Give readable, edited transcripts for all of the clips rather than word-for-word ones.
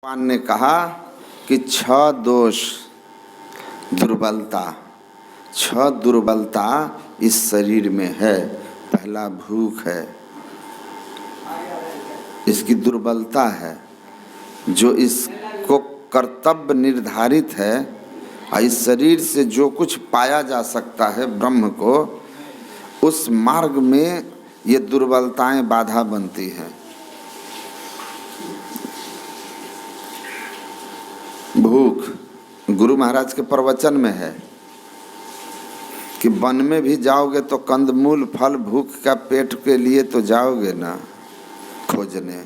भगवान ने कहा कि 6 दोष दुर्बलता, 6 दुर्बलता इस शरीर में है। पहला भूख है, इसकी दुर्बलता है। जो इसको कर्तव्य निर्धारित है और इस शरीर से जो कुछ पाया जा सकता है ब्रह्म को, उस मार्ग में ये दुर्बलताएं बाधा बनती हैं। भूख, गुरु महाराज के प्रवचन में है कि वन में भी जाओगे तो कंदमूल फल भूख का पेट के लिए तो जाओगे ना खोजने।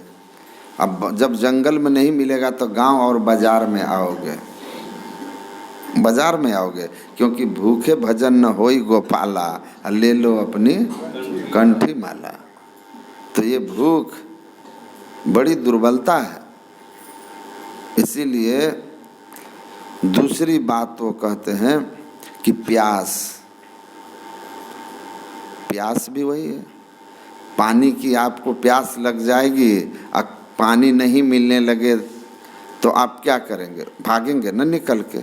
अब जब जंगल में नहीं मिलेगा तो गांव और बाजार में आओगे, बाजार में आओगे, क्योंकि भूखे भजन न होई गोपाला, ले लो अपनी कंठी माला। तो ये भूख बड़ी दुर्बलता है। इसीलिए दूसरी बात वो कहते हैं कि प्यास, प्यास भी वही है। पानी की आपको प्यास लग जाएगी, अब पानी नहीं मिलने लगे तो आप क्या करेंगे? भागेंगे ना निकल के,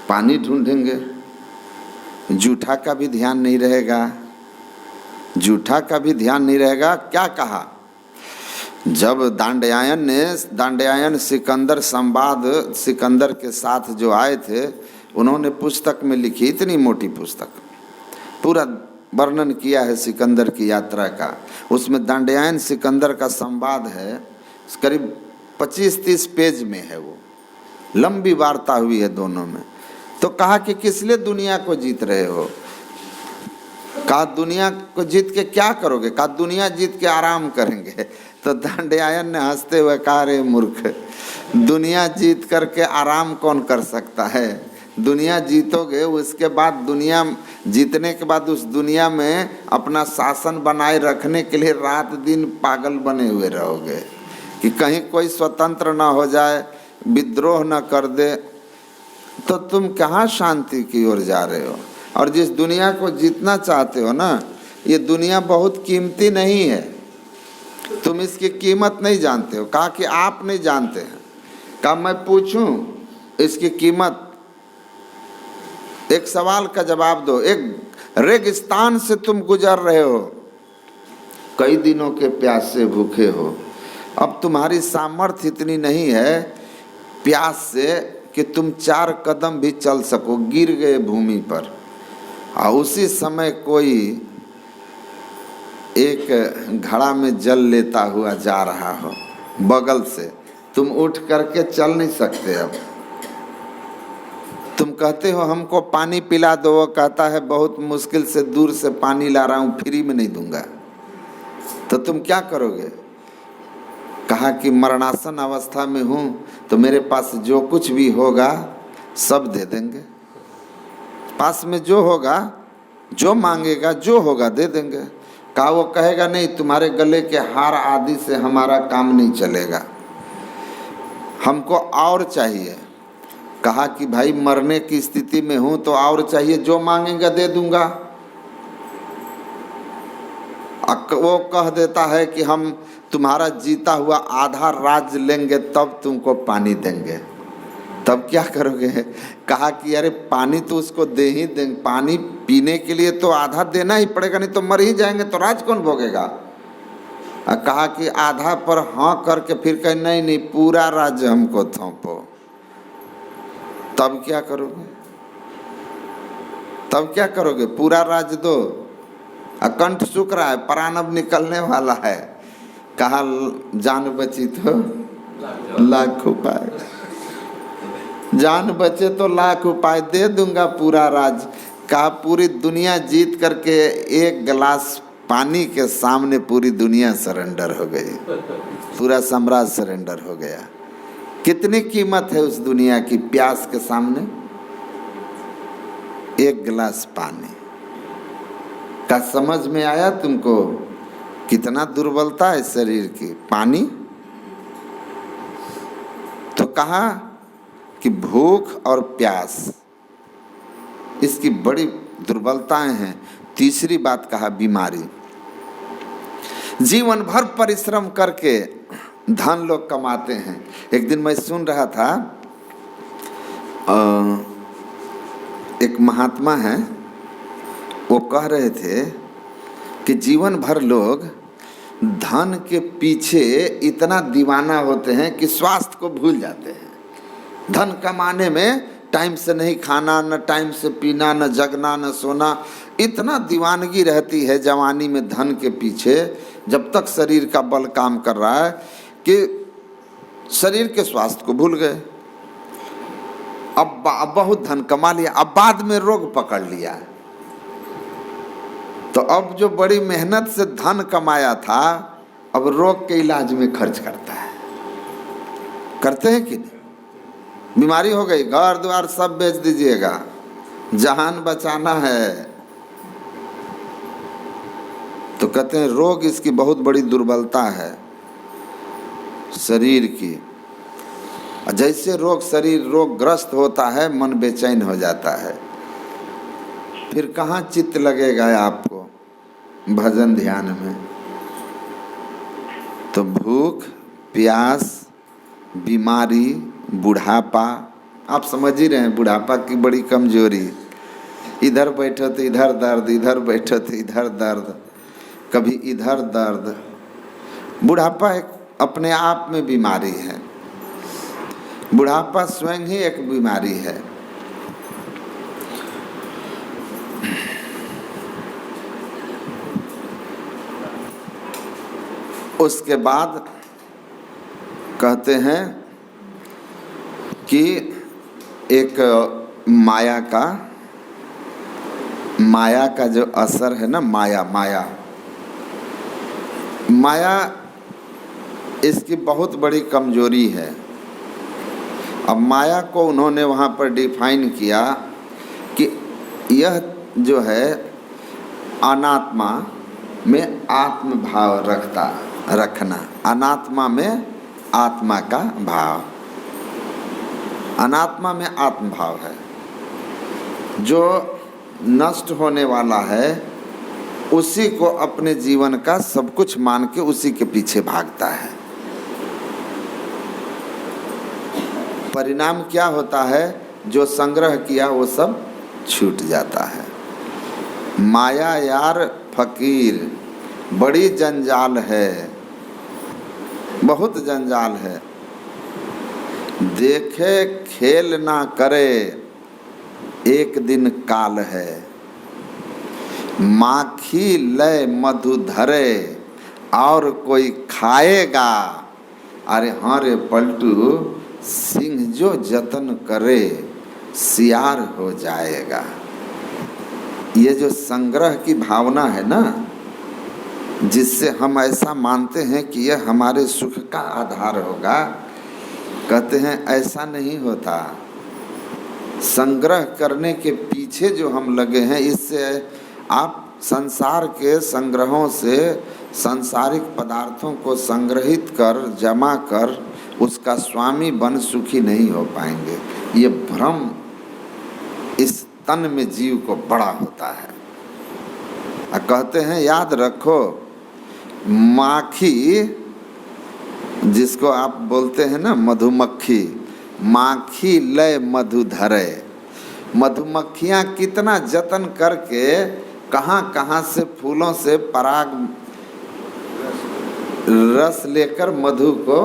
पानी ढूंढेंगे। जूठा का भी ध्यान नहीं रहेगा, जूठा का भी ध्यान नहीं रहेगा। क्या कहा? जब दांडयायन सिकंदर संवाद सिकंदर के साथ जो आए थे, उन्होंने पुस्तक में लिखी, इतनी मोटी पुस्तक, पूरा वर्णन किया है सिकंदर की यात्रा का। उसमें दांडयायन सिकंदर का संवाद है, करीब 25-30 पेज में है। वो लंबी वार्ता हुई है दोनों में। तो कहा कि किस लिए दुनिया को जीत रहे हो? कहा दुनिया को जीत के क्या करोगे? कहा दुनिया जीत के आराम करेंगे। तो दांडयायन ने हंसते हुए कहा, रे मूर्ख, दुनिया जीत करके आराम कौन कर सकता है? दुनिया जीतोगे, उसके बाद दुनिया जीतने के बाद उस दुनिया में अपना शासन बनाए रखने के लिए रात दिन पागल बने हुए रहोगे कि कहीं कोई स्वतंत्र ना हो जाए, विद्रोह न कर दे। तो तुम कहाँ शांति की ओर जा रहे हो? और जिस दुनिया को जीतना चाहते हो ना, ये दुनिया बहुत कीमती नहीं है, तुम इसकी कीमत नहीं जानते हो। कहा कि आप नहीं जानते हैं। कहा मैं पूछूं इसकी कीमत? एक सवाल का जवाब दो। एक रेगिस्तान से तुम गुजर रहे हो, कई दिनों के प्यासे भूखे हो, अब तुम्हारी सामर्थ्य इतनी नहीं है प्यास से कि तुम 4 कदम भी चल सको, गिर गए भूमि पर। और उसी समय कोई एक घड़ा में जल लेता हुआ जा रहा हो बगल से, तुम उठ करके चल नहीं सकते। अब तुम कहते हो हमको पानी पिला दो, वो कहता है बहुत मुश्किल से दूर से पानी ला रहा हूँ, फ्री में नहीं दूंगा। तो तुम क्या करोगे? कहा कि मरणासन अवस्था में हूँ तो मेरे पास जो कुछ भी होगा सब दे देंगे। पास में जो होगा, जो मांगेगा, जो होगा दे देंगे। कहा वो कहेगा नहीं, तुम्हारे गले के हार आदि से हमारा काम नहीं चलेगा, हमको और चाहिए। कहा कि भाई मरने की स्थिति में हूं तो और चाहिए, जो मांगेगा दे दूंगा। वो कह देता है कि हम तुम्हारा जीता हुआ आधा राज्य लेंगे तब तुमको पानी देंगे। तब क्या करोगे? कहा कि अरे पानी तो उसको दे ही देंगे, पानी पीने के लिए तो आधा देना ही पड़ेगा, नहीं तो मर ही जाएंगे, तो राज कौन भोगेगा? कहा कि आधा पर हाँ करके फिर कहे नहीं नहीं पूरा राज्य हमको थोपो। तब क्या करोगे? तब क्या करोगे? पूरा राज्य दो। कंठ सूख रहा है, प्राण अब निकलने वाला है। कहा जान बची तो लाख उपाय, जान बचे तो लाख उपाय, दे दूंगा पूरा राज। कहा पूरी दुनिया जीत करके एक गिलास पानी के सामने पूरी दुनिया सरेंडर हो गई, पूरा साम्राज्य सरेंडर हो गया। कितनी कीमत है उस दुनिया की प्यास के सामने? एक गिलास पानी का समझ में आया तुमको? कितना दुर्बलता है शरीर की। पानी तो कहा कि भूख और प्यास इसकी बड़ी दुर्बलताएं हैं। तीसरी बात कहा बीमारी। जीवन भर परिश्रम करके धन लोग कमाते हैं। एक दिन मैं सुन रहा था, एक महात्मा हैं, वो कह रहे थे कि जीवन भर लोग धन के पीछे इतना दीवाना होते हैं कि स्वास्थ्य को भूल जाते हैं। धन कमाने में टाइम से नहीं खाना, न टाइम से पीना, न जगना, न सोना, इतना दीवानगी रहती है जवानी में धन के पीछे, जब तक शरीर का बल काम कर रहा है, कि शरीर के स्वास्थ्य को भूल गए। अब बहुत धन कमा लिया, अब बाद में रोग पकड़ लिया, तो अब जो बड़ी मेहनत से धन कमाया था, अब रोग के इलाज में खर्च करता है। करते हैं कि नहीं? बीमारी हो गई, घर द्वार सब बेच दीजिएगा, जान बचाना है। तो कहते हैं रोग इसकी बहुत बड़ी दुर्बलता है शरीर की। जैसे शरीर रोगग्रस्त होता है, मन बेचैन हो जाता है, फिर कहाँ चित्त लगेगा आपको भजन ध्यान में। तो भूख, प्यास, बीमारी, बुढ़ापा, आप समझ ही रहे हैं बुढ़ापा की बड़ी कमजोरी। इधर बैठो तो इधर दर्द, इधर बैठो तो इधर दर्द, कभी इधर दर्द। बुढ़ापा एक अपने आप में बीमारी है, बुढ़ापा स्वयं ही एक बीमारी है। उसके बाद कहते हैं कि एक माया का जो असर है ना, माया इसकी बहुत बड़ी कमजोरी है। अब माया को उन्होंने वहाँ पर डिफाइन किया कि यह जो है अनात्मा में आत्म भाव रखना, अनात्मा में आत्मा का भाव, अनात्मा में आत्म भाव है। जो नष्ट होने वाला है उसी को अपने जीवन का सब कुछ मान के उसी के पीछे भागता है। परिणाम क्या होता है? जो संग्रह किया वो सब छूट जाता है। माया यार फकीर, बड़ी जंजाल है, बहुत जंजाल है। देखे खेल ना करे, एक दिन काल है। माखी लय मधु धरे, और कोई खाएगा। अरे हाँ रे पलटू, सिंह जो जतन करे, सियार हो जाएगा। ये जो संग्रह की भावना है ना, जिससे हम ऐसा मानते हैं कि यह हमारे सुख का आधार होगा, कहते हैं ऐसा नहीं होता। संग्रह करने के पीछे जो हम लगे हैं, इससे आप संसार के संग्रहों से सांसारिक पदार्थों को संग्रहित कर, जमा कर, उसका स्वामी बन सुखी नहीं हो पाएंगे। ये भ्रम इस तन में जीव को बड़ा होता है। कहते हैं याद रखो, माखी जिसको आप बोलते हैं ना मधुमक्खी, माखी लय मधु धरे। मधुमक्खियाँ कितना जतन करके कहाँ कहाँ से फूलों से पराग रस लेकर मधु को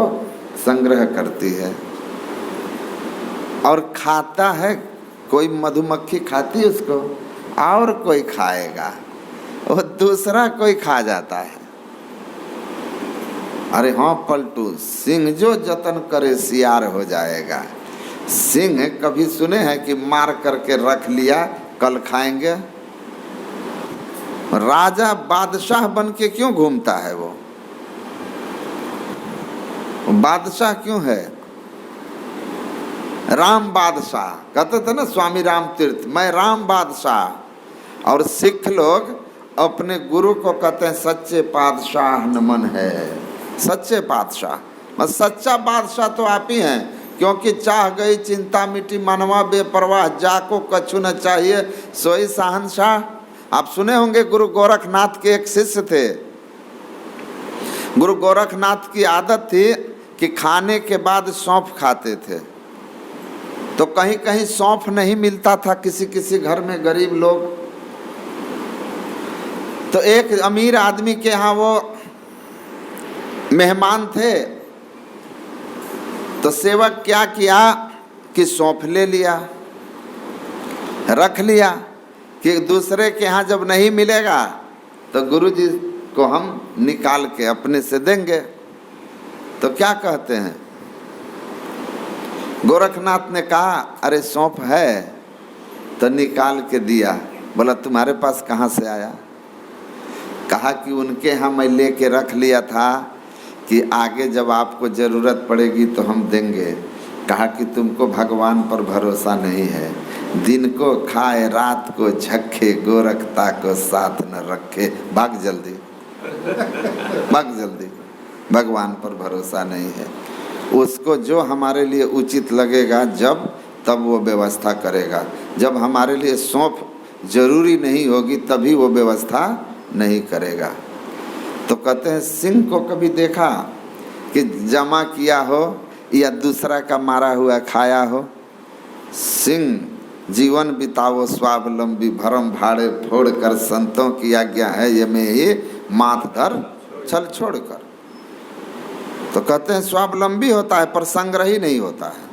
संग्रह करती है और खाता है। कोई मधुमक्खी खाती है उसको, और कोई खाएगा, वो दूसरा कोई खा जाता है। अरे हाँ पलटू, सिंह जो जतन करे सियार हो जाएगा। सिंह कभी सुने हैं कि मार करके रख लिया कल खाएंगे? राजा बादशाह बन के क्यों घूमता है? वो बादशाह क्यों है? राम बादशाह कहते थे ना स्वामी राम तीर्थ, मैं राम बादशाह। और सिख लोग अपने गुरु को कहते हैं सच्चे पातशाह नमन है। सच्चे पातशाह, मतलब सच्चा बादशाह तो आप ही हैं, क्योंकि चाह गई चिंता मिटी मनवा बेपरवाह, जाको कछु न चाहिए सोई शहंशाह। आप सुने होंगे गुरु गोरखनाथ के एक शिष्य थे, गुरु गोरखनाथ की आदत थी कि खाने के बाद सौंफ खाते थे। तो कहीं कहीं सौंफ नहीं मिलता था, किसी किसी घर में गरीब लोग। तो एक अमीर आदमी के यहाँ वो मेहमान थे, तो सेवक क्या किया कि सौंफ ले लिया, रख लिया कि दूसरे के यहाँ जब नहीं मिलेगा तो गुरुजी को हम निकाल के अपने से देंगे। तो क्या कहते हैं, गोरखनाथ ने कहा अरे सौंफ है, तो निकाल के दिया। बोला तुम्हारे पास कहाँ से आया? कहा कि उनके यहाँ मैं लेके रख लिया था कि आगे जब आपको ज़रूरत पड़ेगी तो हम देंगे। कहा कि तुमको भगवान पर भरोसा नहीं है, दिन को खाए रात को झक्के, गोरखता को साथ न रखे। भाग जल्दी, भाग जल्दी, भगवान पर भरोसा नहीं है। उसको जो हमारे लिए उचित लगेगा जब तब वो व्यवस्था करेगा, जब हमारे लिए सौंफ जरूरी नहीं होगी तभी वो व्यवस्था नहीं करेगा। तो कहते हैं सिंह को कभी देखा कि जमा किया हो या दूसरा का मारा हुआ खाया हो? सिंह जीवन बिताओ स्वावलंबी, भरम भाड़े फोड़ कर, संतों की आज्ञा है ये में ही माथ धर छल छोड़ कर। तो कहते हैं स्वावलंबी होता है पर संग्रही नहीं होता है।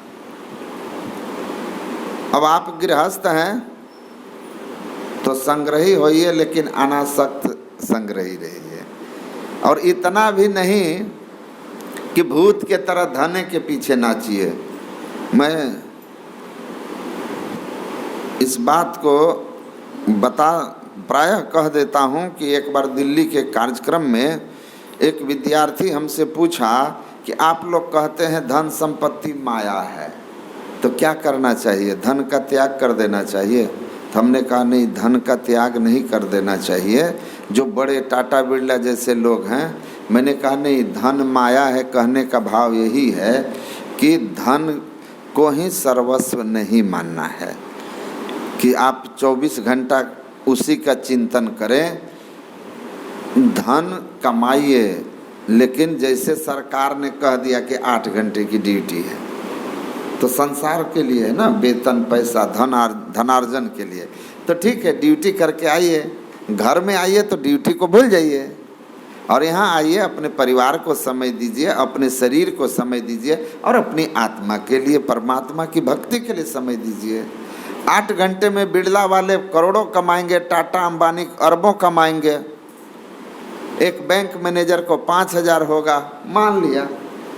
अब आप गृहस्थ हैं तो संग्रही होइए, लेकिन अनासक्त संग्रही रहिए। और इतना भी नहीं कि भूत के तरह धन के पीछे नाचिए। मैं इस बात को प्रायः कह देता हूँ कि एक बार दिल्ली के कार्यक्रम में एक विद्यार्थी हमसे पूछा कि आप लोग कहते हैं धन संपत्ति माया है, तो क्या करना चाहिए? धन का त्याग कर देना चाहिए। तो हमने कहा नहीं, धन का त्याग नहीं कर देना चाहिए। जो बड़े टाटा बिरला जैसे लोग हैं, मैंने कहा नहीं, धन माया है कहने का भाव यही है कि धन को ही सर्वस्व नहीं मानना है, कि आप 24 घंटा उसी का चिंतन करें। धन कमाइए, लेकिन जैसे सरकार ने कह दिया कि 8 घंटे की ड्यूटी है, तो संसार के लिए है ना, वेतन पैसा धनार्जन के लिए। तो ठीक है, ड्यूटी करके आइए, घर में आइए तो ड्यूटी को भूल जाइए और यहाँ आइए, अपने परिवार को समय दीजिए, अपने शरीर को समय दीजिए और अपनी आत्मा के लिए, परमात्मा की भक्ति के लिए समय दीजिए। 8 घंटे में बिरला वाले करोड़ों कमाएंगे, टाटा अंबानी अरबों कमाएंगे। एक बैंक मैनेजर को 5,000 होगा, मान लिया,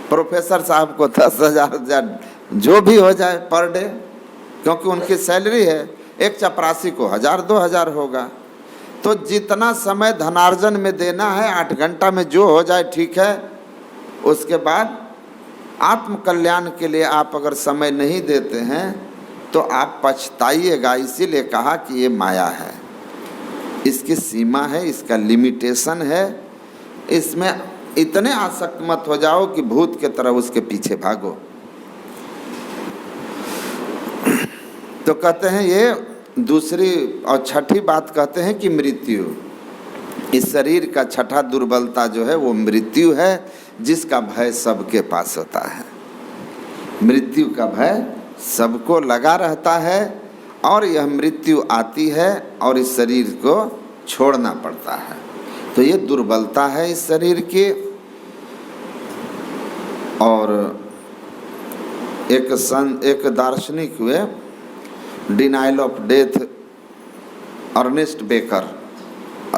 प्रोफेसर साहब को 10,000 जो भी हो जाए पर डे, क्योंकि उनकी सैलरी है। एक चपरासी को 1,000-2,000 होगा। तो जितना समय धनार्जन में देना है 8 घंटा में जो हो जाए ठीक है। उसके बाद आत्म कल्याण के लिए आप अगर समय नहीं देते हैं तो आप पछताइएगा। इसीलिए कहा कि ये माया है, इसकी सीमा है, इसका लिमिटेशन है। इसमें इतने आसक्त मत हो जाओ कि भूत के तरह उसके पीछे भागो। तो कहते हैं ये दूसरी और छठी बात कहते हैं कि मृत्यु। इस शरीर का छठा दुर्बलता जो है वो मृत्यु है, जिसका भय सबके पास होता है। मृत्यु का भय सबको लगा रहता है और यह मृत्यु आती है और इस शरीर को छोड़ना पड़ता है। तो ये दुर्बलता है इस शरीर की। और एक दार्शनिक हुए, denial of death, Ernest Becker,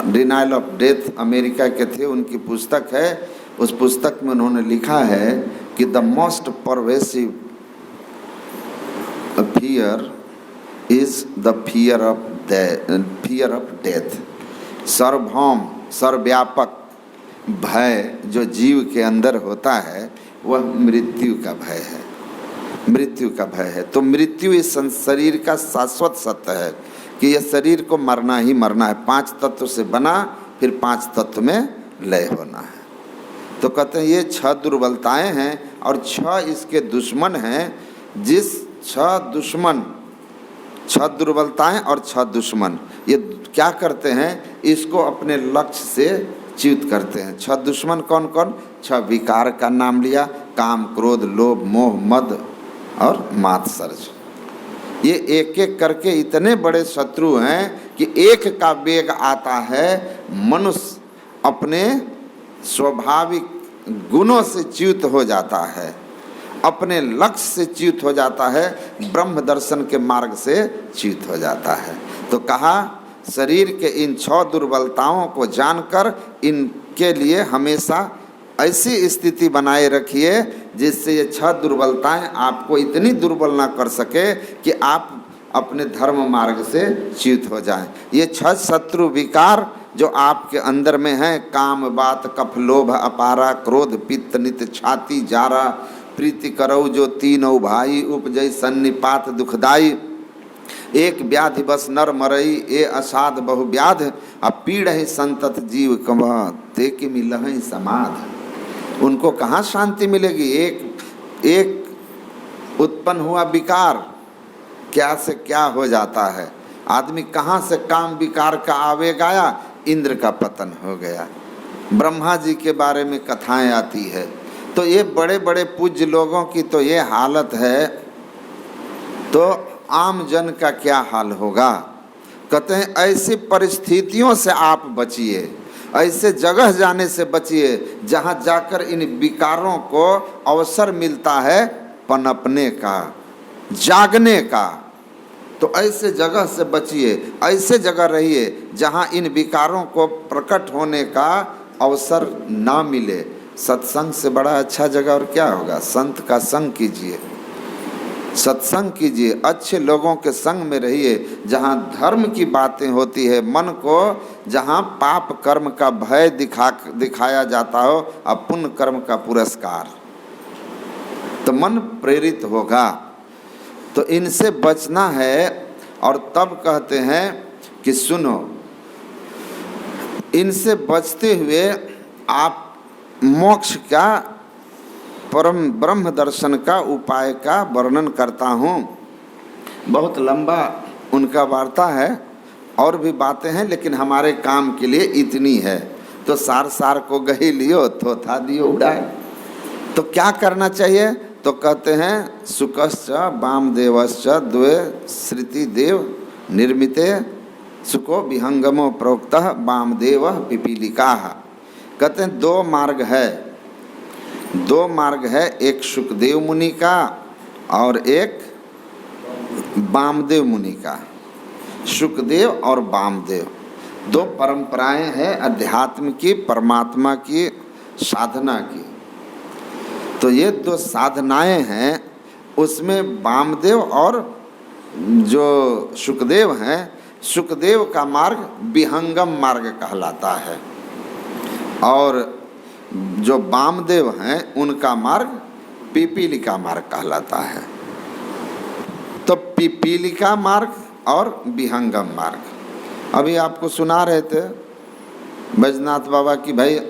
denial of death America के थे, उनकी पुस्तक है। उस पुस्तक में उन्होंने लिखा है कि the most pervasive fear is the fear of death. सर्वभौम सर्वव्यापक भय जो जीव के अंदर होता है वह मृत्यु का भय है, मृत्यु का भय है। तो मृत्यु इस शरीर का शाश्वत सत्य है कि यह शरीर को मरना ही मरना है। 5 तत्व से बना, फिर 5 तत्व में लय होना है। तो कहते हैं ये 6 दुर्बलताएं हैं और 6 इसके दुश्मन हैं। जिस 6 दुर्बलताएं और 6 दुश्मन ये क्या करते हैं, इसको अपने लक्ष्य से च्युत करते हैं। 6 दुश्मन कौन कौन? 6 विकार का नाम लिया, काम, क्रोध, लोभ, मोह, मद और मात्सर्य। ये एक एक करके इतने बड़े शत्रु हैं कि एक का वेग आता है, मनुष्य अपने स्वाभाविक गुणों से च्युत हो जाता है, अपने लक्ष्य से च्युत हो जाता है, ब्रह्म दर्शन के मार्ग से च्युत हो जाता है। तो कहा शरीर के इन 6 दुर्बलताओं को जानकर इनके लिए हमेशा ऐसी स्थिति बनाए रखिए जिससे ये 6 दुर्बलताएं आपको इतनी दुर्बल ना कर सके कि आप अपने धर्म मार्ग से च्युत हो जाएं। ये 6 शत्रु विकार जो आपके अंदर में हैं, काम, बात, कफ, लोभ, अपारा, क्रोध, पित्त, नित, छाती, जारा, प्रीति करऊ जो तीनों भाई, उपजय सन्निपात दुखदाई, एक व्याधि बस नर मरई, ए असाध बहु व्याध, अब पीड़ ही संतत जीव कमा, ते कि मिलहि समाध। उनको कहाँ शांति मिलेगी? एक उत्पन्न हुआ विकार क्या से क्या हो जाता है। आदमी कहाँ से काम विकार का आवेग आया, इंद्र का पतन हो गया। ब्रह्मा जी के बारे में कथाएं आती है। तो ये बड़े बड़े पूज्य लोगों की तो ये हालत है, तो आम जन का क्या हाल होगा। कहते हैं ऐसी परिस्थितियों से आप बचिए, ऐसे जगह जाने से बचिए जहाँ जाकर इन विकारों को अवसर मिलता है पनपने का, जागने का। तो ऐसे जगह से बचिए, ऐसे जगह रहिए जहाँ इन विकारों को प्रकट होने का अवसर ना मिले। सत्संग से बड़ा अच्छा जगह और क्या होगा? संत का संग कीजिए, सत्संग कीजिए, अच्छे लोगों के संग में रहिए, जहाँ धर्म की बातें होती है, मन को जहाँ पाप कर्म का भय दिखाया जाता हो और पुण्य कर्म का पुरस्कार, तो मन प्रेरित होगा। तो इनसे बचना है। और तब कहते हैं कि सुनो, इनसे बचते हुए आप मोक्ष का, परम ब्रह्म दर्शन का उपाय का वर्णन करता हूँ। बहुत लंबा उनका वार्ता है, और भी बातें हैं, लेकिन हमारे काम के लिए इतनी है। तो सार को गही लियो, थोथा दियो उड़ाए। तो क्या करना चाहिए? तो कहते हैं सुकश्च वामदेवश्च द्वे श्रुति देव निर्मिते सुको विहंगमो प्रोक्तः वामदेव पिपीलिका। कहते हैं 2 मार्ग है, 2 मार्ग है, एक सुखदेव मुनि का और एक वामदेव मुनि का। सुखदेव और वामदेव 2 परंपराएं हैं अध्यात्म की, परमात्मा की साधना की। तो ये 2 साधनाएं हैं, उसमें वामदेव और जो सुखदेव हैं, सुखदेव का मार्ग विहंगम मार्ग कहलाता है, और जो वामदेव हैं उनका मार्ग पिपीलिका मार्ग कहलाता है। तो पिपीलिका मार्ग और विहंगम मार्ग अभी आपको सुना रहे थे बैजनाथ बाबा की। भाई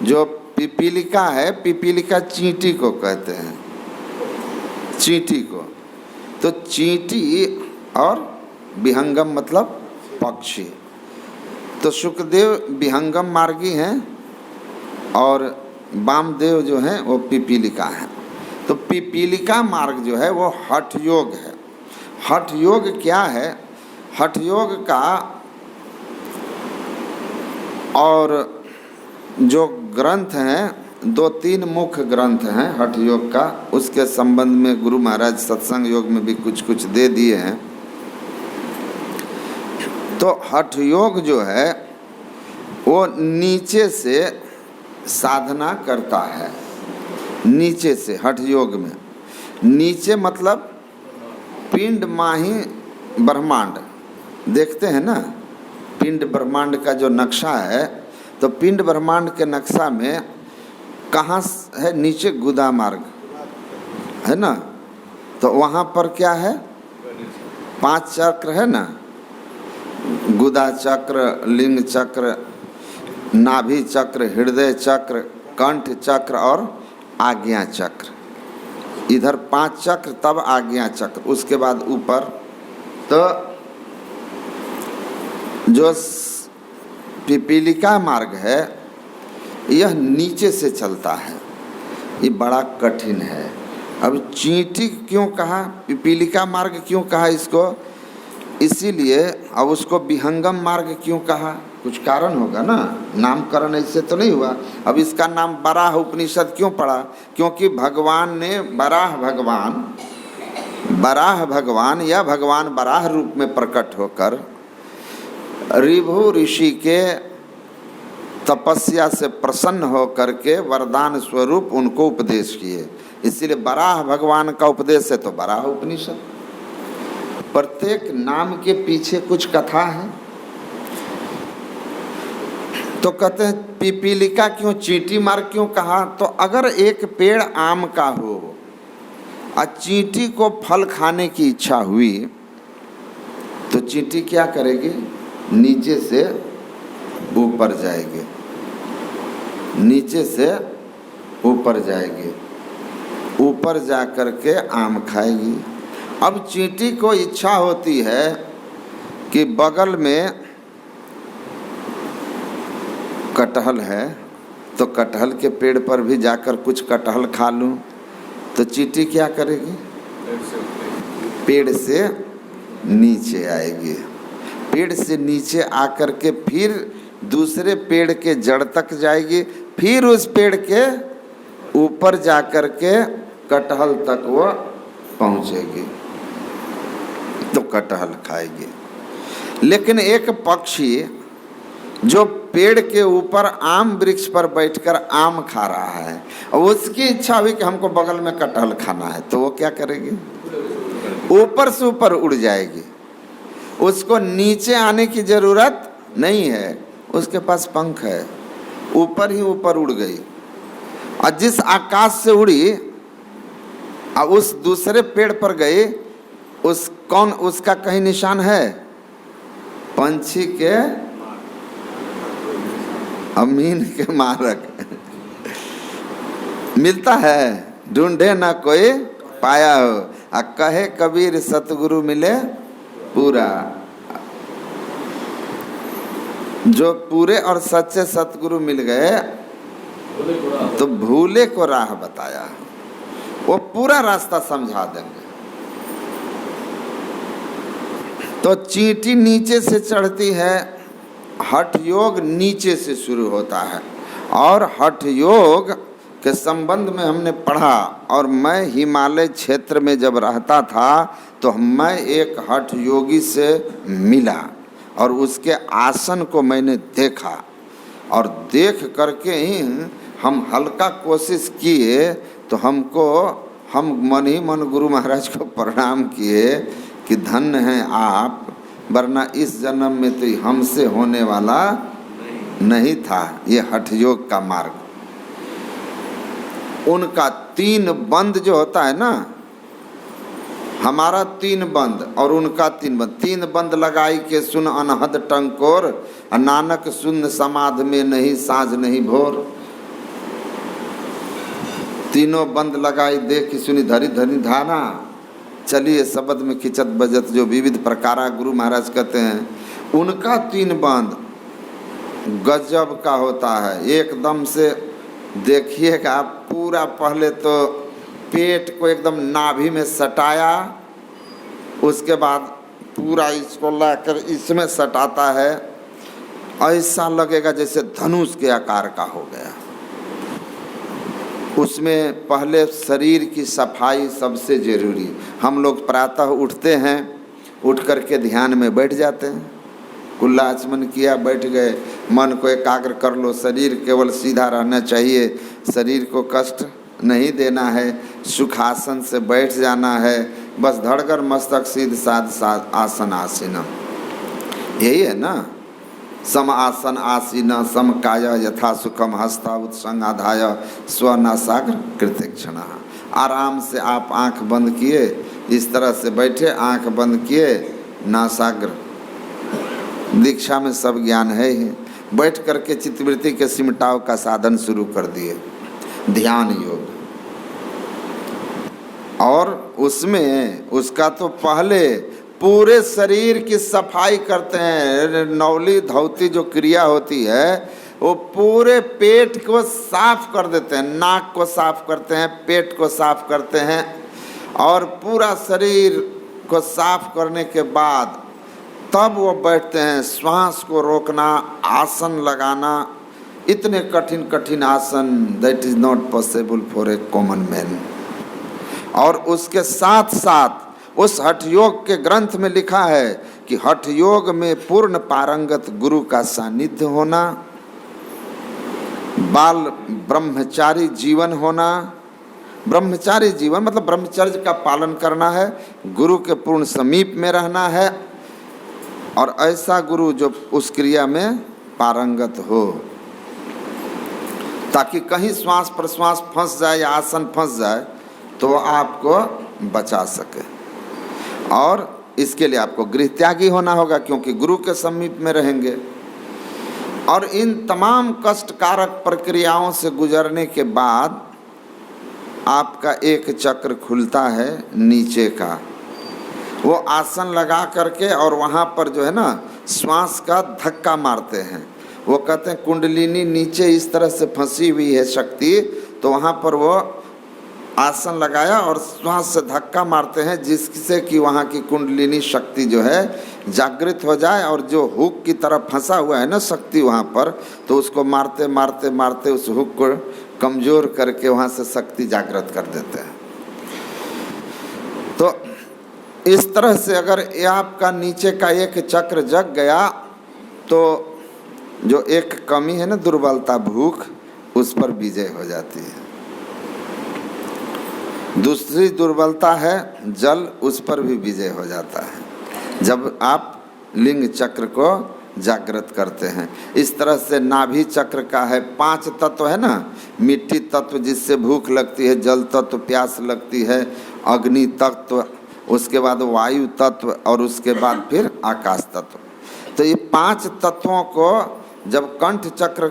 जो पिपीलिका है, पिपीलिका चींटी को कहते हैं, चींटी को। तो चींटी और विहंगम मतलब पक्षी। तो सुखदेव विहंगम मार्गी हैं और वामदेव जो हैं वो पिपीलिका हैं। तो पिपीलिका मार्ग जो है वो हठ योग है। हठ योग क्या है? हठ योग का और जो ग्रंथ हैं, 2-3 मुख्य ग्रंथ हैं हठ योग का। उसके संबंध में गुरु महाराज सत्संग योग में भी कुछ कुछ दे दिए हैं। तो हठ योग जो है वो नीचे से साधना करता है, नीचे से। हठ योग में नीचे मतलब पिंड माही ब्रह्मांड, देखते हैं ना पिंड ब्रह्मांड का जो नक्शा है। तो पिंड ब्रह्मांड के नक्शा में कहाँ है? नीचे गुदा मार्ग है ना। तो वहाँ पर क्या है? 5 चक्र है ना, गुदा चक्र, लिंग चक्र, नाभि चक्र, हृदय चक्र, कंठ चक्र और आज्ञा चक्र। इधर 5 चक्र, तब आज्ञा चक्र, उसके बाद ऊपर। तो जो पिपीलिका मार्ग है यह नीचे से चलता है, ये बड़ा कठिन है। अब चींटी क्यों कहा, पिपीलिका मार्ग क्यों कहा इसको, इसीलिए। अब उसको विहंगम मार्ग क्यों कहा, कुछ कारण होगा ना, नामकरण ऐसे तो नहीं हुआ। अब इसका नाम बराह उपनिषद क्यों पड़ा, क्योंकि भगवान ने बराह भगवान या भगवान बराह रूप में प्रकट होकर ऋभु ऋषि के तपस्या से प्रसन्न होकर के वरदान स्वरूप उनको उपदेश किए, इसीलिए बराह भगवान का उपदेश है तो बराह उपनिषद। प्रत्येक नाम के पीछे कुछ कथा है। तो कहते हैं पिपीलिका क्यों, चींटी मार्ग क्यों कहा, तो अगर एक पेड़ आम का हो और चींटी को फल खाने की इच्छा हुई तो चींटी क्या करेगी, नीचे से ऊपर जाएगी, नीचे से ऊपर जाएगी, ऊपर जा कर के आम खाएगी। अब चींटी को इच्छा होती है कि बगल में कटहल है तो कटहल के पेड़ पर भी जाकर कुछ कटहल खा लूं, तो चींटी क्या करेगी, पेड़ से नीचे आएगी, पेड़ से नीचे आकर के फिर दूसरे पेड़ के जड़ तक जाएगी, फिर उस पेड़ के ऊपर जाकर के कटहल तक वो पहुंचेगी तो कटहल खाएगी। लेकिन एक पक्षी जो पेड़ के ऊपर आम वृक्ष पर बैठकर आम खा रहा है और उसकी इच्छा हुई कि हमको बगल में कटहल खाना है, तो वो क्या करेगी, ऊपर से ऊपर उड़ जाएगी, उसको नीचे आने की जरूरत नहीं है, उसके पास पंख है, ऊपर ही ऊपर उड़ गई। और जिस आकाश से उड़ी और उस दूसरे पेड़ पर गई, उसका कहीं निशान है, पंछी के अमीन के मारक मिलता है, ढूंढे ना कोई पाया हो, आ कहे कबीर सतगुरु मिले पूरा। जो पूरे और सच्चे सतगुरु मिल गए तो भूले को राह बताया, वो पूरा रास्ता समझा देंगे। तो चींटी नीचे से चढ़ती है, हठ योग नीचे से शुरू होता है। और हठ योग के संबंध में हमने पढ़ा, और मैं हिमालय क्षेत्र में जब रहता था तो मैं एक हठ योगी से मिला और उसके आसन को मैंने देखा, और देख करके ही हम हल्का कोशिश किए तो हम मन ही मन गुरु महाराज को प्रणाम किए कि धन्य हैं आप, वरना इस जन्म में तो हमसे होने वाला नहीं था ये हठ योग का मार्ग। उनका 3 बंद जो होता है ना, हमारा 3 बंद और उनका 3 बंद, 3 बंद लगाई के सुन अनहद टंकोर, नानक सुन समाध में नहीं साँझ नहीं भोर। तीनों बंद लगाई देख सुनी धरी धरी धारा, चलिए शब्द में खिचत बजत, जो विविध प्रकारा गुरु महाराज कहते हैं। उनका 3 बंद गजब का होता है, एकदम से देखिएगा। पूरा पहले तो पेट को एकदम नाभि में सटाया, उसके बाद पूरा इसको लाकर इसमें सटाता है, ऐसा लगेगा जैसे धनुष के आकार का हो गया। उसमें पहले शरीर की सफाई सबसे ज़रूरी। हम लोग प्रातः उठते हैं, उठ कर के ध्यान में बैठ जाते हैं, कुल्ला आचमन किया, बैठ गए, मन को एकाग्र कर लो, शरीर केवल सीधा रहना चाहिए, शरीर को कष्ट नहीं देना है, सुखासन से बैठ जाना है, बस धड़कर मस्तक सीध साध आसन आसीनम, यही है ना। सम आसन आसीन सम काय यथा सुखम हस्ता उत्संगाधाय स्वनासाग्र कृतक्षण। आराम से आप आंख बंद किए, इस तरह से बैठे, आंख बंद किए, नासाग्र, दीक्षा में सब ज्ञान है ही, बैठ करके चित्तवृत्ति के सिमटाव का साधन शुरू कर दिए, ध्यान योग। और उसमें उसका तो पहले पूरे शरीर की सफाई करते हैं, नौली धौती जो क्रिया होती है वो पूरे पेट को साफ कर देते हैं, नाक को साफ करते हैं, पेट को साफ करते हैं, और पूरा शरीर को साफ करने के बाद तब वो बैठते हैं। श्वास को रोकना, आसन लगाना, इतने कठिन कठिन आसन, that is not possible for a common man. और उसके साथ साथ उस हठ योग के ग्रंथ में लिखा है कि हठ योग में पूर्ण पारंगत गुरु का सानिध्य होना, बाल ब्रह्मचारी जीवन होना। ब्रह्मचारी जीवन मतलब ब्रह्मचर्य का पालन करना है, गुरु के पूर्ण समीप में रहना है, और ऐसा गुरु जो उस क्रिया में पारंगत हो, ताकि कहीं श्वास प्रश्वास फंस जाए या आसन फंस जाए तो वो आपको बचा सके। और इसके लिए आपको गृह त्यागी होना होगा, क्योंकि गुरु के समीप में रहेंगे। और इन तमाम कष्टकारक प्रक्रियाओं से गुजरने के बाद आपका एक चक्र खुलता है नीचे का। वो आसन लगा करके और वहाँ पर जो है ना श्वास का धक्का मारते हैं। वो कहते हैं कुंडलिनी नीचे इस तरह से फंसी हुई है शक्ति, तो वहाँ पर वो आसन लगाया और श्वास से धक्का मारते हैं, जिससे कि वहाँ की कुंडलिनी शक्ति जो है जागृत हो जाए, और जो हुक की तरह फंसा हुआ है ना शक्ति वहाँ पर, तो उसको मारते मारते मारते उस हुक को कमज़ोर करके वहाँ से शक्ति जागृत कर देते हैं। तो इस तरह से अगर ये आपका नीचे का एक चक्र जग गया तो जो एक कमी है ना दुर्बलता, भूख, उस पर विजय हो जाती है। दूसरी दुर्बलता है जल, उस पर भी विजय हो जाता है जब आप लिंग चक्र को जागृत करते हैं। इस तरह से नाभि चक्र का है 5 तत्व है ना, मिट्टी तत्व जिससे भूख लगती है, जल तत्व प्यास लगती है, अग्नि तत्व, उसके बाद वायु तत्व, और उसके बाद फिर आकाश तत्व। तो ये 5 तत्वों को जब कंठ चक्र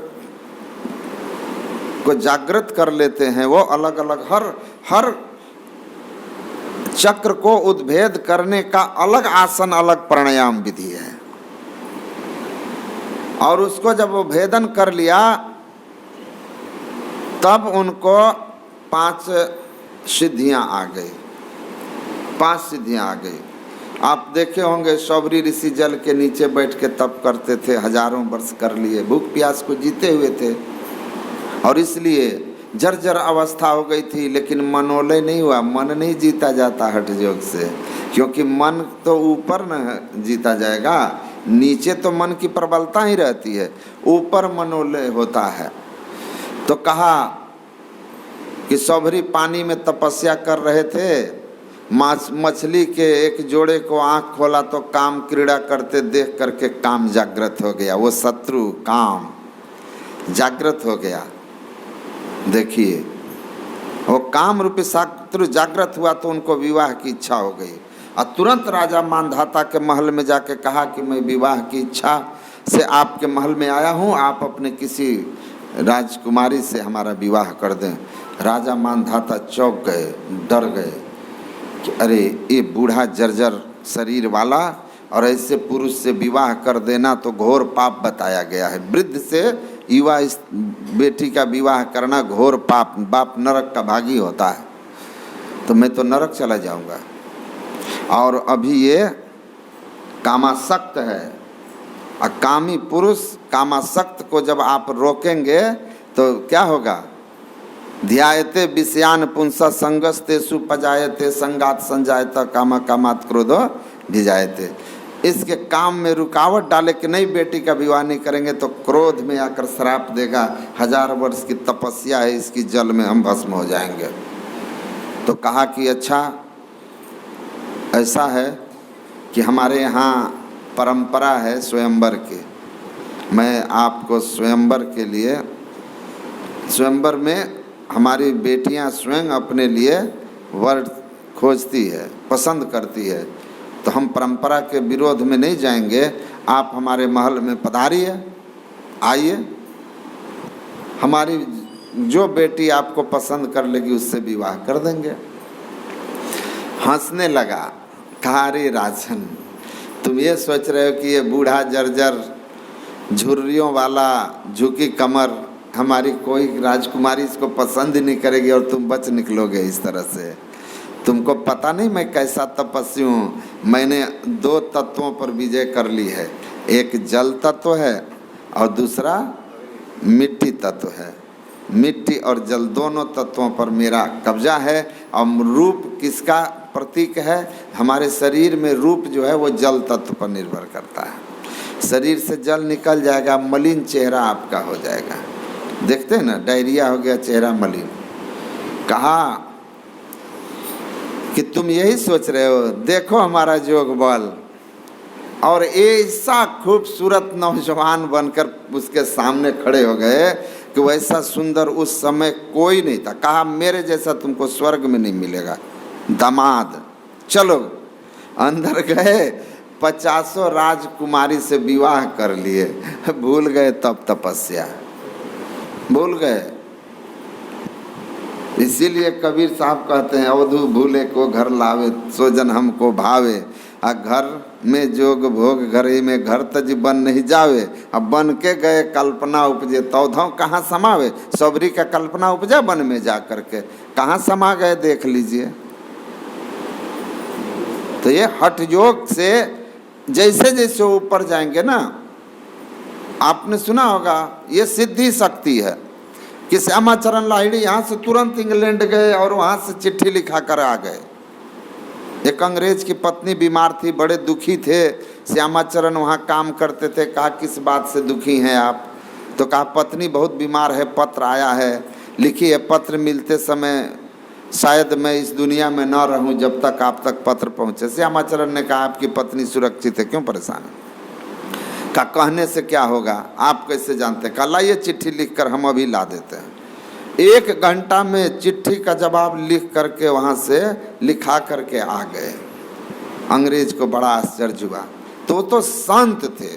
को जागृत कर लेते हैं, वो अलग अलग हर चक्र को उद्भेद करने का अलग आसन, अलग प्राणायाम विधि है। और उसको जब वो भेदन कर लिया तब उनको 5 सिद्धियां आ गई, 5 सिद्धियां आ गई। आप देखे होंगे शौबरी ऋषि जल के नीचे बैठ के तप करते थे, हजारों वर्ष कर लिए, भूख प्यास को जीते हुए थे, और इसलिए जर्जर अवस्था हो गई थी, लेकिन मनोलय नहीं हुआ। मन नहीं जीता जाता हठ योग से, क्योंकि मन तो ऊपर न जीता जाएगा, नीचे तो मन की प्रबलता ही रहती है, ऊपर मनोलय होता है। तो कहा कि शौभरी पानी में तपस्या कर रहे थे, मछली के एक जोड़े को आँख खोला तो काम क्रीड़ा करते देख करके काम जागृत हो गया, वो शत्रु काम जागृत हो गया। देखिए वो काम रूपी शत्रु जागृत हुआ तो उनको विवाह की इच्छा हो गई, और तुरंत राजा मानधाता के महल में जाके कहा कि मैं विवाह की इच्छा से आपके महल में आया हूँ, आप अपने किसी राजकुमारी से हमारा विवाह कर दें। राजा मानधाता चौंक गए, डर गए कि अरे ये बूढ़ा जर्जर शरीर वाला और ऐसे पुरुष से विवाह कर देना तो घोर पाप बताया गया है। वृद्ध से युवा इस बेटी का विवाह करना घोर पाप, बाप नरक का भागी होता है, तो मैं तो नरक चला जाऊंगा। और अभी ये कामासक्त है, और कामी पुरुष कामासक्त को जब आप रोकेंगे तो क्या होगा? ध्यायते विषयान पुंसा संगस्ते सुपजायते संगात संजायता कामा कामात क्रोधो भिजायते। इसके काम में रुकावट डाले कि नहीं बेटी का विवाह नहीं करेंगे तो क्रोध में आकर श्राप देगा, 1000 वर्ष की तपस्या है इसकी, जल में हम भस्म हो जाएंगे। तो कहा कि अच्छा ऐसा है कि हमारे यहाँ परंपरा है स्वयंवर की, मैं आपको स्वयंवर के लिए, स्वयंवर में हमारी बेटियां स्वयं अपने लिए वर खोजती है, पसंद करती है, तो हम परंपरा के विरोध में नहीं जाएंगे, आप हमारे महल में पधारिए, आइए, हमारी जो बेटी आपको पसंद कर लेगी उससे विवाह कर देंगे। हंसने लगा, कहा अरे राजन तुम ये सोच रहे हो कि ये बूढ़ा जर्जर झुर्रियों वाला, झुकी कमर, हमारी कोई राजकुमारी इसको पसंद ही नहीं करेगी और तुम बच निकलोगे इस तरह से। तुमको पता नहीं मैं कैसा तपस्वी हूँ। मैंने 2 तत्वों पर विजय कर ली है, एक जल तत्व है और दूसरा मिट्टी तत्व है। मिट्टी और जल दोनों तत्वों पर मेरा कब्जा है। और रूप किसका प्रतीक है? हमारे शरीर में रूप जो है वो जल तत्व पर निर्भर करता है। शरीर से जल निकल जाएगा, मलिन चेहरा आपका हो जाएगा। देखते हैं ना, डायरिया हो गया, चेहरा मलिन। कहा कि तुम यही सोच रहे हो, देखो हमारा जोग बल। और ऐसा खूबसूरत नौजवान बनकर उसके सामने खड़े हो गए कि वैसा सुंदर उस समय कोई नहीं था। कहा मेरे जैसा तुमको स्वर्ग में नहीं मिलेगा दामाद, चलो। अंदर गए, 50 राजकुमारी से विवाह कर लिए। भूल गए तब तपस्या, भूल गए। इसीलिए कबीर साहब कहते हैं, अवधू भूले को घर लावे, सोजन हमको भावे। आ घर में जोग भोग घरे में, घर तज बन नहीं जावे। अब बन के गए कल्पना उपजे, तौधों कहाँ समावे। सबरी का कल्पना उपजा वन में जा करके, कहाँ समा गए देख लीजिए। तो ये हठ योग से जैसे जैसे ऊपर जाएंगे ना, आपने सुना होगा ये सिद्धि शक्ति है कि श्यामाचरण लाहिड़ी यहाँ से तुरंत इंग्लैंड गए और वहाँ से चिट्ठी लिखा कर आ गए। एक अंग्रेज की पत्नी बीमार थी, बड़े दुखी थे। श्यामाचरण वहाँ काम करते थे। कहा किस बात से दुखी हैं आप? तो कहा पत्नी बहुत बीमार है, पत्र आया है, लिखी है। पत्र मिलते समय शायद मैं इस दुनिया में न रहूं जब तक आप तक पत्र पहुँचे। श्यामाचरण ने कहा आपकी पत्नी सुरक्षित है, क्यों परेशान है? का कहने से क्या होगा, आप कैसे जानते? कहा लाइए चिट्ठी लिखकर हम अभी ला देते हैं। 1 घंटा में चिट्ठी का जवाब लिख करके वहाँ से लिखा करके आ गए। अंग्रेज को बड़ा आश्चर्य हुआ। तो संत थे,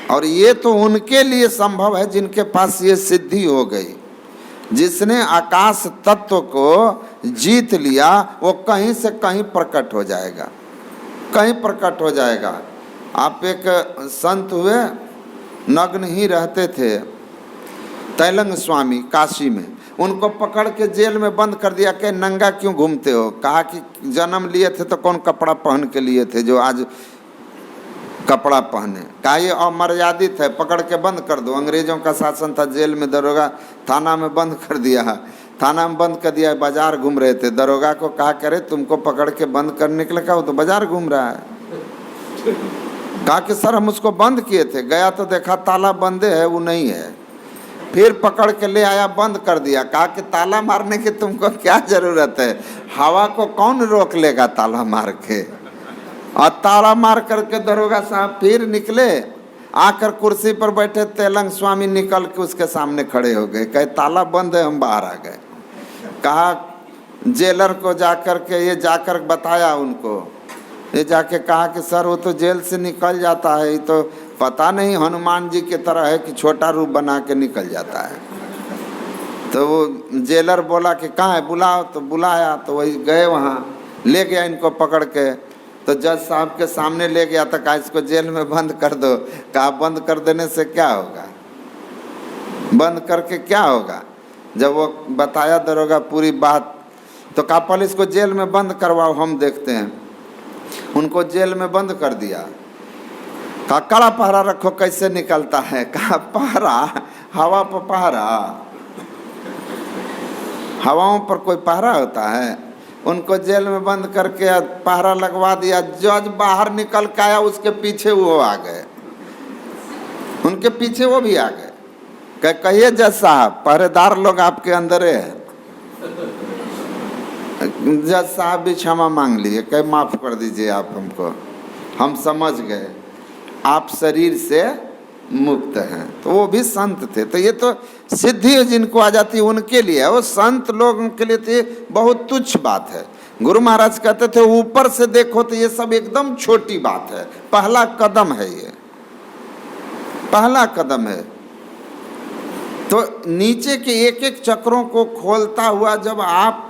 और ये तो उनके लिए संभव है जिनके पास ये सिद्धि हो गई। जिसने आकाश तत्व को जीत लिया वो कहीं से कहीं प्रकट हो जाएगा, कहीं प्रकट हो जाएगा। आप एक संत हुए, नग्न ही रहते थे, तैलंग स्वामी काशी में। उनको पकड़ के जेल में बंद कर दिया कि नंगा क्यों घूमते हो? कहा कि जन्म लिए थे तो कौन कपड़ा पहन के लिए थे जो आज कपड़ा पहने? कहा ये अमर्यादित है, पकड़ के बंद कर दो। अंग्रेजों का शासन था, जेल में दरोगा, थाना में बंद कर दिया। थाना में बंद कर दिया, बाजार घूम रहे थे। दरोगा को कहा करे तुमको पकड़ के बंद करने के लिए, कहा वो तो बाजार घूम रहा है। कहा कि सर हम उसको बंद किए थे, गया तो देखा ताला बंदे है, वो नहीं है। फिर पकड़ के ले आया, बंद कर दिया। कहा कि ताला मारने की तुमको क्या जरूरत है, हवा को कौन रोक लेगा ताला मार के। और ताला मार करके दरोगा साहब फिर निकले, आकर कुर्सी पर बैठे। तेलंग स्वामी निकल के उसके सामने खड़े हो गए, कहे ताला बंद है, हम बाहर आ गए। कहा जेलर को जाकर के ये जाकर बताया उनको, ये जाके कहा कि सर वो तो जेल से निकल जाता है, ये तो पता नहीं हनुमान जी की तरह है कि छोटा रूप बना के निकल जाता है। तो वो जेलर बोला कि कहाँ है, बुलाओ। तो बुलाया, तो वही गए वहाँ, ले गया इनको पकड़ के। तो जज साहब के सामने ले गया, तो कहा इसको जेल में बंद कर दो। कहा बंद कर देने से क्या होगा, बंद करके क्या होगा? जब वो बताया दरोगा पूरी बात, तो कहा पहले इसको जेल में बंद करवाओ, हम देखते हैं। उनको जेल में बंद कर दिया। कहा कड़ा पहरा रखो, कैसे निकलता है? कहा पहरा, हवा पर पहरा, हवाओं पर कोई पहरा होता है? उनको जेल में बंद करके पहरा लगवा दिया। जज बाहर निकल के आया, उसके पीछे वो आ गए, उनके पीछे वो भी आ गए। कहिए जज साहब, पहरेदार लोग आपके अंदर है। जज साहब भी क्षमा मांग लिए, कहे माफ़ कर दीजिए आप हमको, हम समझ गए आप शरीर से मुक्त हैं। तो वो भी संत थे। तो ये तो सिद्धि जिनको आ जाती है उनके लिए है, वो संत लोगों के लिए तो बहुत तुच्छ बात है। गुरु महाराज कहते थे ऊपर से देखो तो ये सब एकदम छोटी बात है, पहला कदम है, ये पहला कदम है। तो नीचे के एक एक चक्रों को खोलता हुआ जब आप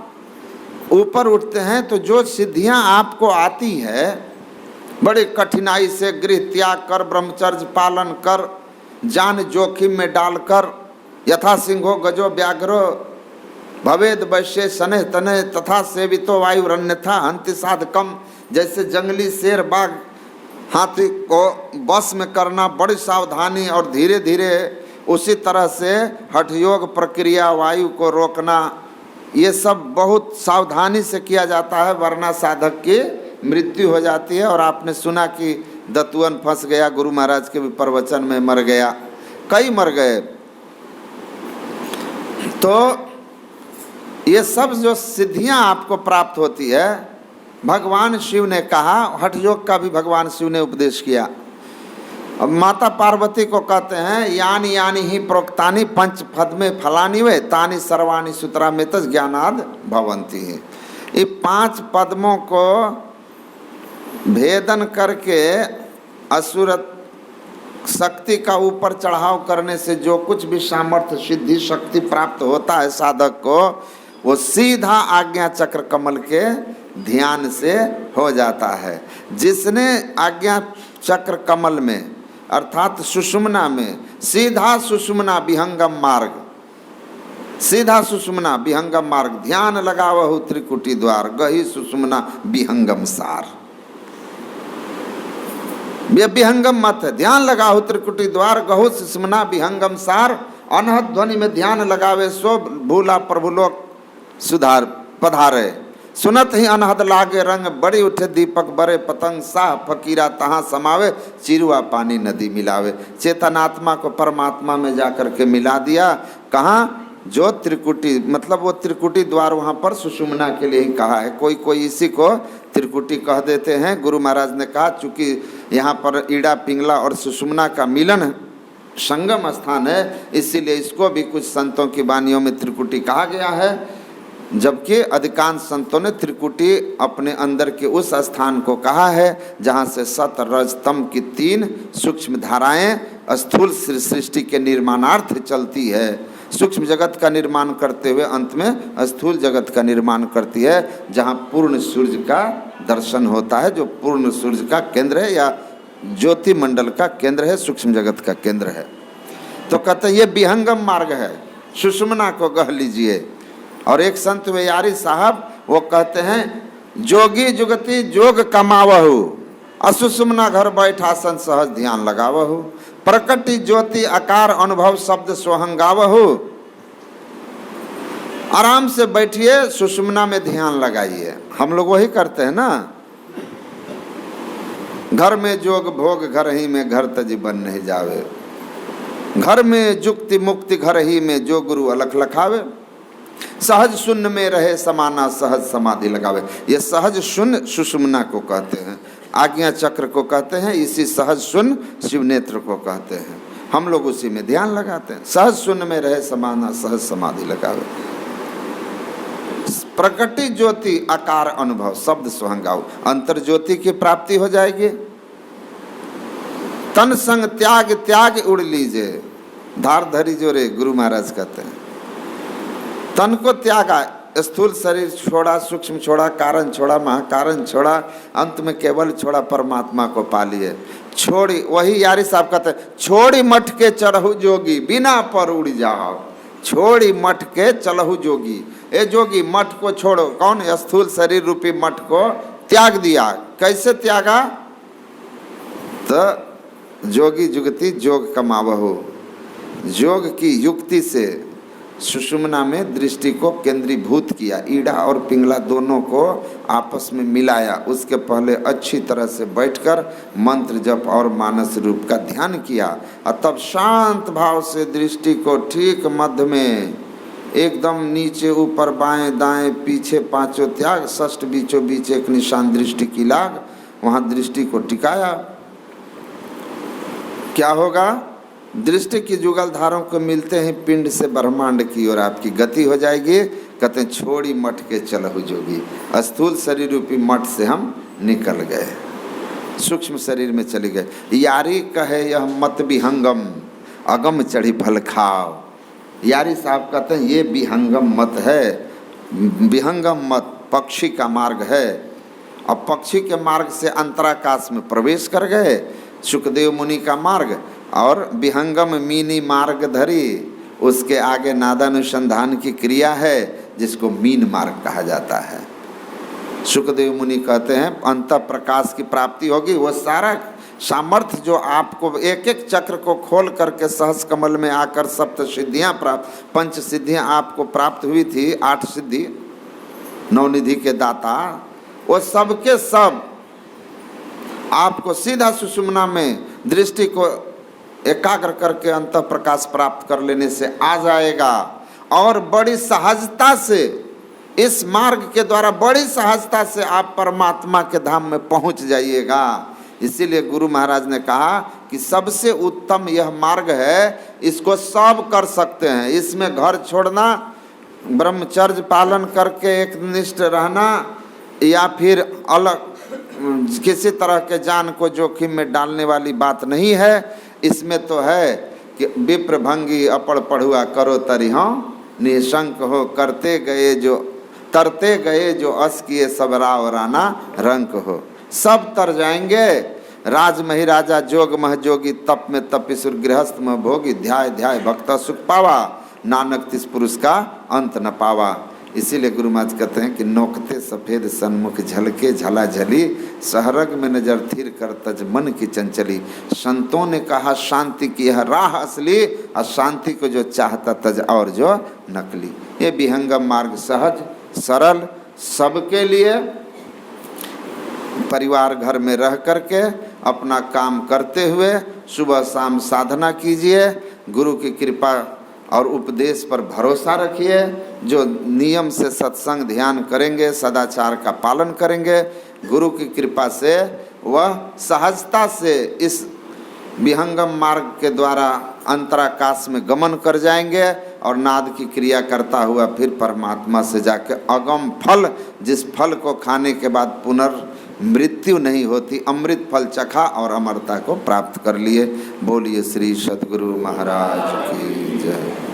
ऊपर उठते हैं तो जो सिद्धियां आपको आती है, बड़े कठिनाई से गृह त्याग कर, ब्रह्मचर्य पालन कर, जान जोखिम में डालकर, यथा सिंहो गजो व्याघ्रो भवेद वैश्य सने तने तथा सेवितो वायुरन्यथा हंति साधकम। जैसे जंगली शेर बाघ हाथी को बस में करना बड़ी सावधानी और धीरे धीरे, उसी तरह से हठयोग प्रक्रिया, वायु को रोकना, ये सब बहुत सावधानी से किया जाता है, वरना साधक की मृत्यु हो जाती है। और आपने सुना कि दतुअन फंस गया, गुरु महाराज के भी प्रवचन में मर गया, कई मर गए। तो ये सब जो सिद्धियां आपको प्राप्त होती है, भगवान शिव ने कहा, हठ योग का भी भगवान शिव ने उपदेश किया। अब माता पार्वती को कहते हैं यानी यानी ही प्रोक्तानि पंच पद में फलानि वे तानि सर्वाणि सूत्रामेत ज्ञानाद भवंती है। ये 5 पद्मों को भेदन करके असुर शक्ति का ऊपर चढ़ाव करने से जो कुछ भी सामर्थ्य सिद्धि शक्ति प्राप्त होता है साधक को, वो सीधा आज्ञा चक्र कमल के ध्यान से हो जाता है। जिसने आज्ञा चक्र कमल में अर्थात सुषुम्ना में, सीधा सुषुम्ना विहंगम मार्ग, सीधा सुषुम्ना विहंगम मार्ग, ध्यान लगावहु त्रिकुटी द्वार गही सुषुम्ना विहंगम सार। ये विहंगम मत है, ध्यान लगाओ त्रिकुटी द्वार गहु सुषुम्ना विहंगम सार। अनहद ध्वनि में ध्यान लगावे सो भूला प्रभुलोक सुधार पधारे। सुनत ही अनहद लागे रंग बड़ी उठे दीपक बड़े पतंग साह फकीरा तहाँ समावे चिरुआ पानी नदी मिलावे। चेतनात्मा को परमात्मा में जाकर के मिला दिया। कहाँ? जो त्रिकुटी, मतलब वो त्रिकुटी द्वार वहाँ पर सुषुम्ना के लिए ही कहा है। कोई कोई इसी को त्रिकुटी कह देते हैं। गुरु महाराज ने कहा चूँकि यहाँ पर ईड़ा पिंगला और सुषुम्ना का मिलन संगम स्थान है, इसीलिए इसको भी कुछ संतों की वाणियों में त्रिकुटी कहा गया है। जबकि अधिकांश संतों ने त्रिकुटी अपने अंदर के उस स्थान को कहा है जहाँ से सत रज तम की 3 सूक्ष्म धाराएं स्थूल सृष्टि के निर्माणार्थ चलती है। सूक्ष्म जगत का निर्माण करते हुए अंत में स्थूल जगत का निर्माण करती है, जहाँ पूर्ण सूर्य का दर्शन होता है, जो पूर्ण सूर्य का केंद्र है या ज्योति मंडल का केंद्र है, सूक्ष्म जगत का केंद्र है। तो कहते हैं ये विहंगम मार्ग है, सुषुम्ना को गह लीजिए। और एक संत वेयारी साहब वो कहते हैं जोगी जुगति जोग कमावहु असुषुम्ना घर बैठासन सहज ध्यान लगावहु प्रकटि ज्योति आकार अनुभव शब्द सोहंगावहु। आराम से बैठिए, सुषुम्ना में ध्यान लगाइए। हम लोग वही करते हैं ना, घर में जोग भोग घर ही में घर तजी बन नहीं जावे, घर में जुक्ति मुक्ति घर ही में जो गुरु अलख लखावे। सहज शून्य में रहे समाना सहज समाधि लगावे। ये सहज शून्य सुषुम्ना को कहते हैं, आज्ञा चक्र को कहते हैं, इसी सहज शून्य शिव नेत्र को कहते हैं। हम लोग उसी में ध्यान लगाते हैं। सहज शून्य में रहे समाना सहज समाधि लगावे। प्रकटि ज्योति आकार अनुभव शब्द सुहंगाओ, अंतर ज्योति की प्राप्ति हो जाएगी। तन संग त्याग त्याग उड़ लीजिए, धार धरी जोरे गुरु महाराज कहते हैं। तन को त्यागा, स्थूल शरीर छोड़ा, सूक्ष्म छोड़ा, कारण छोड़ा, महाकारण छोड़ा, अंत में केवल छोड़ा परमात्मा को पा लिए। छोड़ी, वही यारी साहब कहते हैं छोड़ी मठ के चढ़हु जोगी बिना पर उड़ जाओ। छोड़ी मठ के चलहु जोगी, ए जोगी मठ को छोड़ो। कौन? स्थूल शरीर रूपी मठ को त्याग दिया। कैसे त्यागा? तो जोगी जुगति जोग कमावहु, जोग की युक्ति से सुषुम्ना में दृष्टि को केंद्रीभूत किया, ईड़ा और पिंगला दोनों को आपस में मिलाया। उसके पहले अच्छी तरह से बैठकर मंत्र जप और मानस रूप का ध्यान किया और तब शांत भाव से दृष्टि को ठीक मध्य में, एकदम नीचे ऊपर बाएं दाएं पीछे पांचों त्याग, षष्ठ बीचों बीच एक निशान दृष्टि की लाग, वहाँ दृष्टि को टिकाया। क्या होगा? दृष्टि की जुगल धारों को मिलते हैं पिंड से ब्रह्मांड की ओर आपकी गति हो जाएगी। कहते हैं छोड़ी मठ के चलहु जोगी, स्थूल शरीर रूपी मठ से हम निकल गए, सूक्ष्म शरीर में चले गए। यारी कहे यह मत विहंगम अगम चढ़ी फल खाओ। यारी साहब कहते हैं ये विहंगम मत है। विहंगम मत पक्षी का मार्ग है। अब पक्षी के मार्ग से अंतराकाश में प्रवेश कर गए। सुखदेव मुनि का मार्ग और विहंगम मीनी मार्ग धरी, उसके आगे नादानुसंधान की क्रिया है जिसको मीन मार्ग कहा जाता है। सुखदेव मुनि कहते हैं अंत प्रकाश की प्राप्ति होगी, वो सारा सामर्थ्य जो आपको एक एक चक्र को खोल करके सहस कमल में आकर सप्त सिद्धियाँ प्राप्त, पंच सिद्धियाँ आपको प्राप्त हुई थी, 8 सिद्धि नवनिधि के दाता, वो सबके सब आपको सीधा सुषुम्ना में दृष्टि को एकाग्र करके अंत प्रकाश प्राप्त कर लेने से आ जाएगा। और बड़ी सहजता से इस मार्ग के द्वारा बड़ी सहजता से आप परमात्मा के धाम में पहुंच जाइएगा। इसीलिए गुरु महाराज ने कहा कि सबसे उत्तम यह मार्ग है, इसको सब कर सकते हैं। इसमें घर छोड़ना, ब्रह्मचर्य पालन करके एक निष्ठ रहना, या फिर अलग किसी तरह के जान को जोखिम में डालने वाली बात नहीं है। इसमें तो है कि विप्र भंगी अपड़ पढ़ुआ करो तरिहों, निशंक हो करते गए जो तरते गए जो अस किए सब राव राना रंक हो। सब तर जाएंगे। राज मही राजा जोग मह जोगी, तप में तपिसुर गृहस्थ में भोगी, ध्याय ध्याय भक्त सुख पावा, नानक तिस पुरुष का अंत न पावा। इसीलिए गुरु महाराज कहते हैं कि नोकते सफ़ेद सन्मुख झलके झला झली, सहरग में नजर थिर कर तज मन की चंचली। संतों ने कहा शांति की यह राह असली, और शांति को जो चाहता तज और जो नकली। ये विहंगम मार्ग सहज सरल सबके लिए, परिवार घर में रह करके अपना काम करते हुए सुबह शाम साधना कीजिए, गुरु की कृपा और उपदेश पर भरोसा रखिए। जो नियम से सत्संग ध्यान करेंगे, सदाचार का पालन करेंगे, गुरु की कृपा से वह सहजता से इस विहंगम मार्ग के द्वारा अंतराकाश में गमन कर जाएंगे और नाद की क्रिया करता हुआ फिर परमात्मा से जाके अगम फल, जिस फल को खाने के बाद पुनर्मृत्यु नहीं होती, अमृत फल चखा और अमरता को प्राप्त कर लिए। बोलिए श्री सद्गुरु महाराज की जय।